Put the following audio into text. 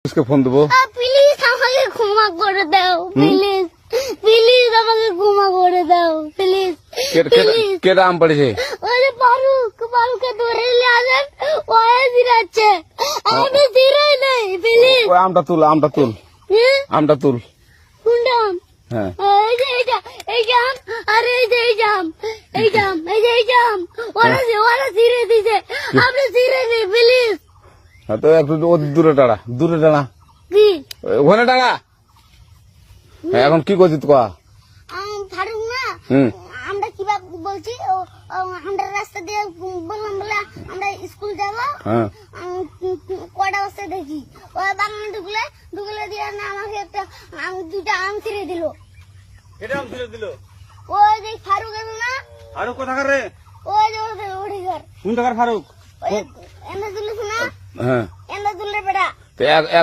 পুলিশকে ফোন দেবো। প্লিজ আমাকে ক্ষমা করে দাও, প্লিজ প্লিজ আমাকে ক্ষমা করে দাও, প্লিজ প্লিজ। কে আম পড়েছে? ওরে ফারুককে ধরে নিয়ে আসেন, ও জিরাচ্ছে, আমি জিরাই নাই, প্লিজ। ওই আমটা তুল, আমটা তুল, আমটা তুল। কোনটা আম? হ্যাঁ এই যে এই জাম, আরে এই যে এই জাম, এই জাম, এই যে এই জাম, ওরা জিরে দিছে, আপনি জিরে নেই, প্লিজ। হ্যাঁ, তো একটু দূরে টাড়া, দূরে টাড়া, কি ওখানে টাড়া। হ্যাঁ, এখন কি করছিস তোয়া? ফারুক না, হুম আমরা কিভাবে বলছি, আমরা রাস্তা দিয়ে বললাম বলে আমরা স্কুল যাবো, হ্যাঁ কটা বস্তা দেখি ওই বাগানে ঢুকলে দিয়ে না আমাকে একটা দুটা আম ছিঁড়ে দিল। এটা আম ছিঁড়ে দিল? ওই যে ফারুক আছে না, আরো কোথাকার রে? ওই যে ওঠে ঘর, কোন টাকার ফারুক? ওই এন্দা তুলিস না, হ্যাঁ, এন্দা তুললে বেটা। তো